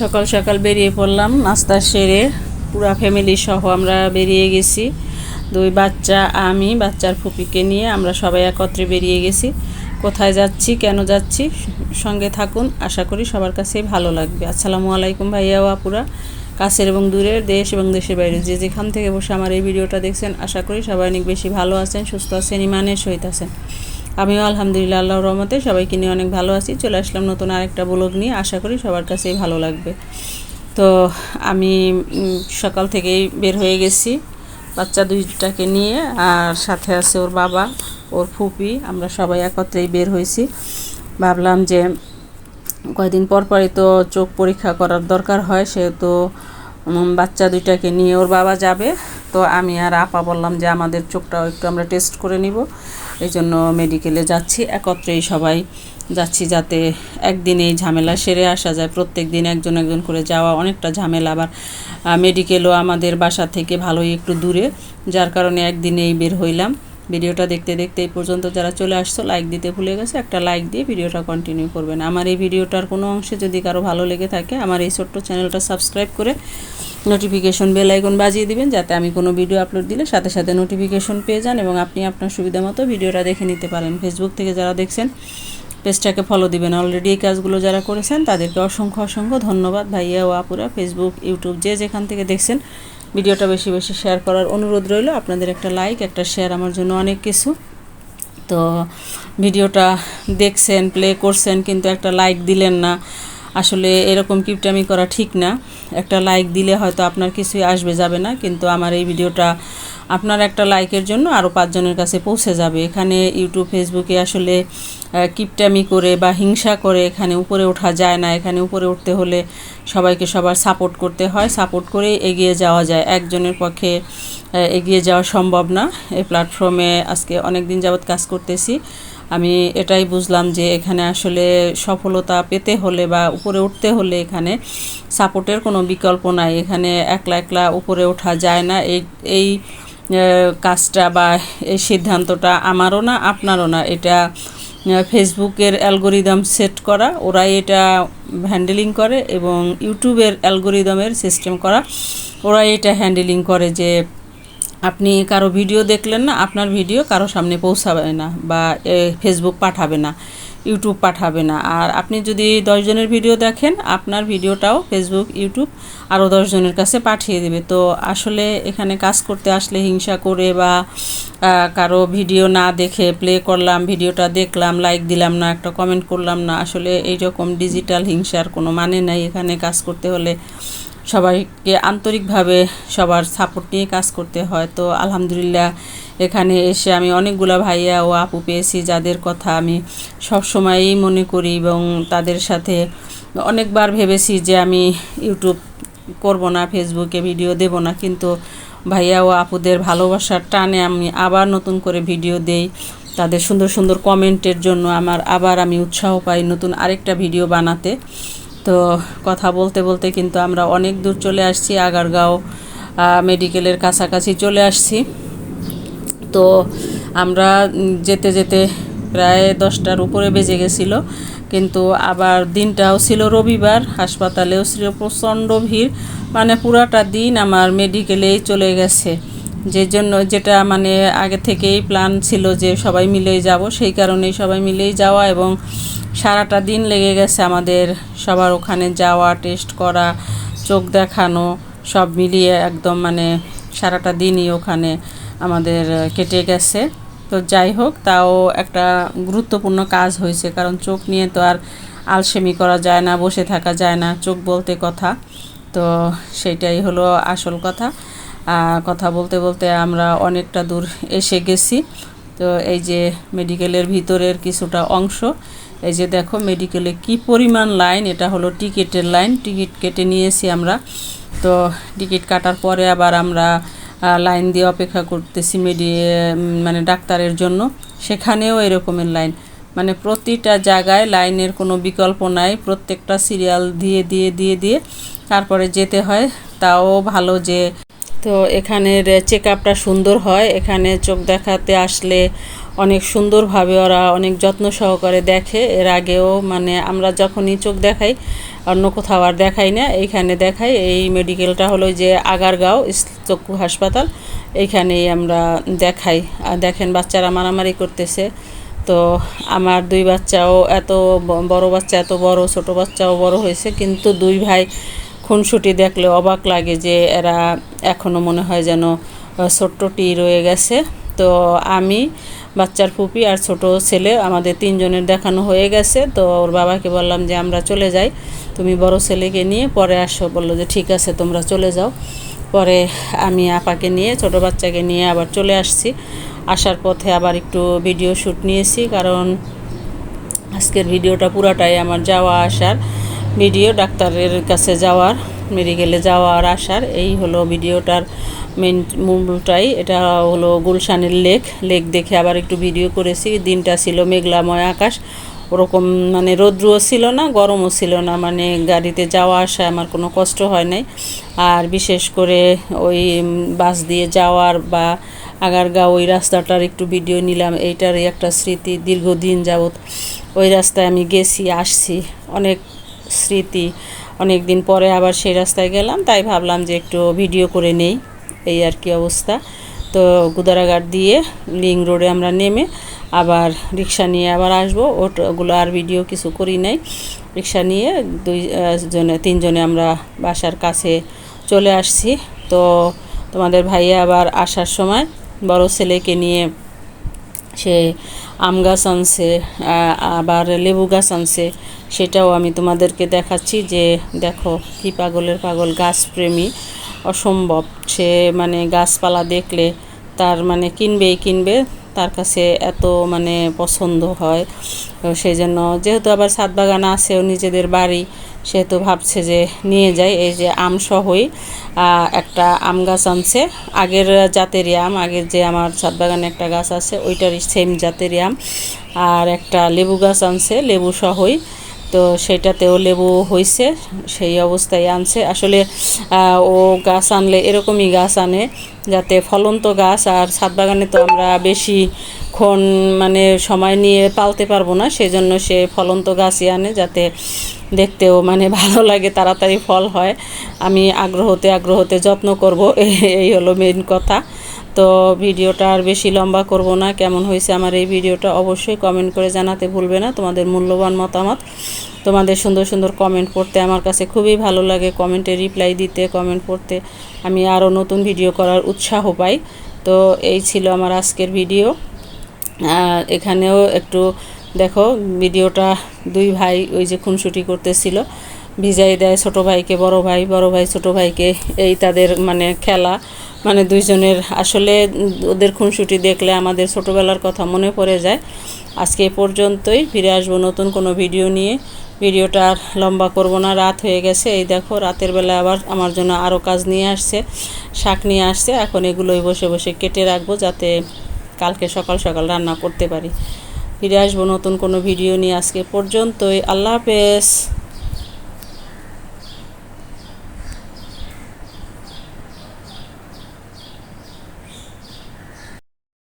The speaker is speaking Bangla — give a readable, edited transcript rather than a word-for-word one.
সকাল সকাল বেরিয়ে পড়লাম নাস্তা সেরে পুরা ফ্যামিলি সহ আমরা বেরিয়ে গেছি। দুই বাচ্চা, আমি, বাচ্চার ফুপিকে নিয়ে আমরা সবাই একত্রে বেরিয়ে গেছি। কোথায় যাচ্ছি, কেন যাচ্ছি, সঙ্গে থাকুন, আশা করি সবার কাছেই ভালো লাগবে। আসসালামু আলাইকুম ভাইয়া ও আপুরা, কাছের এবং দূরের, দেশ এবং দেশের বাইরে যে যেখান থেকে বসে আমার এই ভিডিওটা দেখছেন, আশা করি সবাই অনেক বেশি ভালো আছেন, সুস্থ আছেন, ইমানের সহিত আছেন। আমিও আলহামদুলিল্লাহ আল্লাহর রহমতে সবাইকে নিয়ে অনেক ভালো আছি। চলে আসলাম নতুন আরেকটা ব্লগ নিয়ে, আশা করি সবার কাছেই ভালো লাগবে। তো আমি সকাল থেকেই বের হয়ে গেছি বাচ্চা দুইটাকে নিয়ে, আর সাথে আছে ওর বাবা, ওর ফুপি, আমরা সবাই একত্রেই বের হয়েছি। ভাবলাম যে কয়েকদিন পর পরই তো চোখ পরীক্ষা করার দরকার হয়, সেহেতু বাচ্চা দুইটাকে নিয়ে ওর বাবা যাবে। তো আমি আর আপা বললাম যে আমাদের চোখটাও একটু আমরা টেস্ট করে নিব, এই জন্য মেডিকেলে যাচ্ছি, একত্রেই সবাই যাচ্ছি, যাতে একদিনেই ঝামেলা সেরে আসা যায়। প্রত্যেক দিন একজন একজন করে যাওয়া অনেকটা ঝামেলা, আবার মেডিকেলও আমাদের বাসা থেকে ভালোই একটু দূরে, যার কারণে একদিনেই বের হইলাম। ভিডিওটা দেখতে দেখতে এই পর্যন্ত যারা চলে আসছো, লাইক দিতে ভুলে গেছে, একটা লাইক দিয়ে ভিডিওটা কন্টিনিউ করবেন। আমার এই ভিডিওটার কোনো অংশে যদি কারো ভালো লেগে থাকে, আমার এই ছোট্ট চ্যানেলটা সাবস্ক্রাইব করে নোটিফিকেশন বেল আইকন বাজিয়ে দিবেন, যাতে আমি কোনো ভিডিও আপলোড দিলে সাথে সাথে নোটিফিকেশন পেয়ে যান এবং আপনি আপনার সুবিধা মতো ভিডিওটা দেখে নিতে পারেন। ফেসবুক থেকে যারা দেখছেন পেজটাকে ফলো দিবেন। অলরেডি এই কাজগুলো যারা করেছেন তাদেরকে অসংখ্য অসংখ্য ধন্যবাদ। ভাইয়া ও আপুরা, ফেসবুক, ইউটিউব যে যেখান থেকে দেখছেন, ভিডিওটা বেশি বেশি শেয়ার করার অনুরোধ রইল। আপনাদের একটা লাইক, একটা শেয়ার আমার জন্য অনেক কিছু। তো ভিডিওটা দেখছেন, প্লে করছেন, কিন্তু একটা লাইক দিলেন না। আসলে এরকম কিপটামি করা ঠিক না। একটা লাইক দিলে হয়তো আপনার কিছুই আসবে যাবে না, কিন্তু আমার এই ভিডিওটা আপনার একটা লাইকের জন্য আরও 5 জনের কাছে পৌঁছে যাবে। এখানে ইউটিউব, ফেসবুকে আসলে কিপটামি করে বা হিংসা করে এখানে উপরে ওঠা যায় না। এখানে উপরে উঠতে হলে সবাইকে সবার সাপোর্ট করতে হয়, সাপোর্ট করেই এগিয়ে যাওয়া যায়। একজনের পক্ষে এগিয়ে যাওয়া সম্ভব না। এই প্ল্যাটফর্মে আজকে অনেক দিন যাবৎ কাজ করতেছি, আমি এটাই বুঝলাম যে এখানে আসলে সফলতা পেতে হলে বা উপরে উঠতে হলে এখানে সাপোর্টের কোনো বিকল্প নাই। এখানে একলা একলা উপরে ওঠা যায় না। এই কাজটা বা এই সিদ্ধান্তটা আমারও না, আপনারও না। এটা ফেসবুকের অ্যালগোরিদম সেট করা, ওরাই এটা হ্যান্ডেলিং করে, এবং ইউটিউবের অ্যালগোরিদমের সিস্টেম করা, ওরাই এটা হ্যান্ডেলিং করে যে আপনি কারো ভিডিও দেখলেন না, আপনার ভিডিও কারো সামনে পৌঁছাবে না, বা ফেসবুক পাঠাবে না, ইউটিউব পাঠাবে না। আর আপনি যদি 10 জনের ভিডিও দেখেন, আপনার ভিডিওটাও ফেসবুক, ইউটিউব আরও 10 জনের কাছে পাঠিয়ে দেবে। তো আসলে এখানে কাজ করতে আসলে হিংসা করে বা কারো ভিডিও না দেখে প্লে করলাম, ভিডিওটা দেখলাম, লাইক দিলাম না, একটা কমেন্ট করলাম না, আসলে এইরকম ডিজিটাল হিংসার কোনো মানে নাই। এখানে কাজ করতে হলে সবাইকে আন্তরিকভাবে সবার সাপোর্ট নিয়ে কাজ করতে হয়। তো আলহামদুলিল্লাহ এখানে এসে আমি অনেকগুলো ভাইয়া ও আপু পেয়েছি, যাদের কথা আমি সবসময়ই মনে করি, এবং তাদের সাথে অনেকবার ভেবেছি যে আমি ইউটিউব করব না, ফেসবুকে ভিডিও দেব না, কিন্তু ভাইয়া ও আপুদের ভালোবাসার টানে আমি আবার নতুন করে ভিডিও দেই। তাদের সুন্দর সুন্দর কমেন্টের জন্য আবার আমি উৎসাহ পাই নতুন আরেকটা ভিডিও বানাতে। তো কথা বলতে বলতে কিন্তু আমরা অনেক দূর চলে আসছি, আগারগাঁও মেডিকেলের কাছাকাছি চলে আসছি। তো আমরা যেতে যেতে প্রায় 10টার উপরে বেজে গেছিলো, কিন্তু আবার দিনটাও ছিল রবিবার, হাসপাতালেও ছিল প্রচণ্ড ভিড়, মানে পুরাটা দিন আমার মেডিকেলেই চলে গেছে। যেটা মানে আগে থেকেই প্ল্যান ছিল যে সবাই মিলেই যাব, সেই কারণেই সবাই মিলেই যাওয়া, এবং সারাটা দিন লেগে গেছে আমাদের সবার ওখানে যাওয়া, টেস্ট করা, চোখ দেখানো, সব মিলিয়ে একদম মানে সারাটা দিনই ওখানে আমাদের কেটে গেছে। তো যাই হোক, তাও একটা গুরুত্বপূর্ণ কাজ হয়েছে, কারণ চোখ নিয়ে তো আর আলসেমি করা যায় না, বসে থাকা যায় না, চোখ বলতে কথা। তো সেটাই হলো আসল কথা। কথা বলতে বলতে আমরা অনেকটা দূর এসে গেছি। তো এই যে মেডিকেলের ভিতরের কিছুটা অংশ, এই যে দেখো মেডিকেলে কি পরিমাণ লাইন, এটা হলো টিকিটের লাইন, টিকিট কেটে নিয়েছি আমরা। তো টিকিট কাটার পরে আবার আমরা লাইন দিয়ে অপেক্ষা করতেছি মানে ডাক্তারের জন্য, সেখানেও এরকমের লাইন, মানে প্রতিটা জায়গায় লাইনের কোনো বিকল্প নাই, প্রত্যেকটা সিরিয়াল দিয়ে দিয়ে দিয়ে দিয়ে তারপরে যেতে হয়। তাও ভালো যে তো এখানের চেক আপটা সুন্দর হয়। এখানে চোখ দেখাতে আসলে অনেক সুন্দরভাবে ওরা অনেক যত্ন সহকারে দেখে। এর আগেও মানে আমরা যখনই চোখ দেখাই অন্য কোথাও আর দেখাই না, এইখানে দেখাই। এই মেডিকেলটা হলো যে আগারগাঁও চক্ষু হাসপাতাল, এইখানেই আমরা দেখাই। আর দেখেন বাচ্চারা মারামারি করতেছে। তো আমার দুই বাচ্চাও এত বড় বাচ্চা এত বড়, ছোট বাচ্চাও বড় হয়েছে, কিন্তু দুই ভাই খুনসুটি দেখলে অবাক লাগে যে এরা এখনও মনে হয় যেন ছোট্টটি রয়ে গেছে। তো আমি, বাচ্চার ফুপি আর ছোট ছেলে, আমাদের তিনজনের দেখানো হয়ে গেছে। তো ওর বাবাকে বললাম যে আমরা চলে যাই, তুমি বড় ছেলেকে নিয়ে পরে আসো। বললো যে ঠিক আছে তোমরা চলে যাও। পরে আমি আপাকে নিয়ে ছোট বাচ্চাকে নিয়ে আবার চলে আসছি। আসার পথে আবার একটু ভিডিও শ্যুট নিয়েছি, কারণ আজকের ভিডিওটা পুরাটাই আমার যাওয়া আসার ভিডিও, ডাক্তারের কাছে যাওয়ার, মেডিকেলে যাওয়ার আসার। এই হলো ভিডিওটার মেন মূলটাই। এটা হলো গুলশানের লেক দেখে আবার একটু ভিডিও করেছি। দিনটা ছিল মেঘলাময় আকাশ, ওরকম মানে রৌদ্রও ছিল না, গরমও ছিল না, মানে গাড়িতে যাওয়া আসা আমার কোনো কষ্ট হয় নাই। আর বিশেষ করে ওই বাস দিয়ে যাওয়ার বা আগারগাঁও ওই রাস্তাটার একটু ভিডিও নিলাম। এইটারই একটা স্মৃতি, দীর্ঘদিন যাবৎ ওই রাস্তায় আমি গেছি আসছি, অনেক স্মৃতি। অনেক দিন পরে আবার সেই রাস্তায় গেলাম, তাই ভাবলাম যে একটু ভিডিও করে নেই। এই আর কি অবস্থা। তো গুদারাঘাট দিয়ে লিং রোডে আমরা নেমে আবার রিক্সা নিয়ে আবার আসবো। ওগুলো আর ভিডিও কিছু করি নাই। রিক্সা নিয়ে তিনজনে আমরা বাসার কাছে চলে আসছি। তো তোমাদের ভাইয়া আবার আসার সময় বড় ছেলেকে নিয়ে সে আম গাছ আনছে, আবার লেবু গাছ আনছে। সেটাও আমি তোমাদেরকে দেখাচ্ছি যে দেখো কি পাগলের পাগল, গাছপ্রেমী অসম্ভব। সে মানে গাছপালা দেখলে তার মানে কিনবে, তার কাছে এত মানে পছন্দ হয়। তো সেই জন্য যেহেতু আবার ছাদ বাগান আছে ও নিজেদের বাড়ি, সেহেতু ভাবছে যে নিয়ে যায়। এই যে আম সহই একটা আম গাছ আনছে, আগের জাতেরই আম, আগের যে আমার ছাদ বাগানে একটা গাছ আছে ওইটারই সেম জাতেরই আম। আর একটা লেবু গাছ আনছে, লেবু সহই। তো সেটাতেও লেবু হয়েছে, সেই অবস্থায় আনছে। আসলে ও গাছ আনলে এরকমই গাছ আনে যাতে ফলন্ত গাছ। আর ছাদ বাগানে তো আমরা বেশিক্ষণ মানে সময় নিয়ে পালতে পারবো না, সেই জন্য সে ফলন্ত গাছই আনে যাতে দেখতেও মানে ভালো লাগে, তাড়াতাড়ি ফল হয়। আমি আগ্রহতে যত্ন করব, এই হলো মেন কথা। তো ভিডিওটা আর বেশি লম্বা করব না। কেমন হয়েছে আমার এই ভিডিওটা অবশ্যই কমেন্ট করে জানাতে ভুলবে না তোমাদের মূল্যবান মতামত। তোমাদের সুন্দর সুন্দর কমেন্ট পড়তে আমার কাছে খুবই ভালো লাগে, কমেন্টে রিপ্লাই দিতে, কমেন্ট পড়তে আমি আরও নতুন ভিডিও করার উৎসাহ পাই। তো এই ছিল আমার আজকের ভিডিও। এখানেও একটু দেখো ভিডিওটা, দুই ভাই ওই যে খুনসুটি করতেছিল, ভিজাই দেয় ছোটো ভাইকে বড় ভাই, বড় ভাই ছোটো ভাইকে, এই তাদের মানে খেলা। মানে দুইজনের আসলে ওদের খুনসুটি দেখলে আমাদের ছোটোবেলার কথা মনে পড়ে যায়। আজকে এ পর্যন্তই, ফিরে আসবো নতুন কোনো ভিডিও নিয়ে। ভিডিওটা আর লম্বা করব না, রাত হয়ে গেছে। এই দেখো রাতের বেলা আবার আমার জন্য আরও কাজ নিয়ে আসছে, শাক নিয়ে আসছে। এখন এগুলোই বসে বসে কেটে রাখবো যাতে কালকে সকাল সকাল রান্না করতে পারি। ফিরে আসবো নতুন কোনো ভিডিও নিয়ে। আজকে পর্যন্তই, আল্লাহ হাফেজ।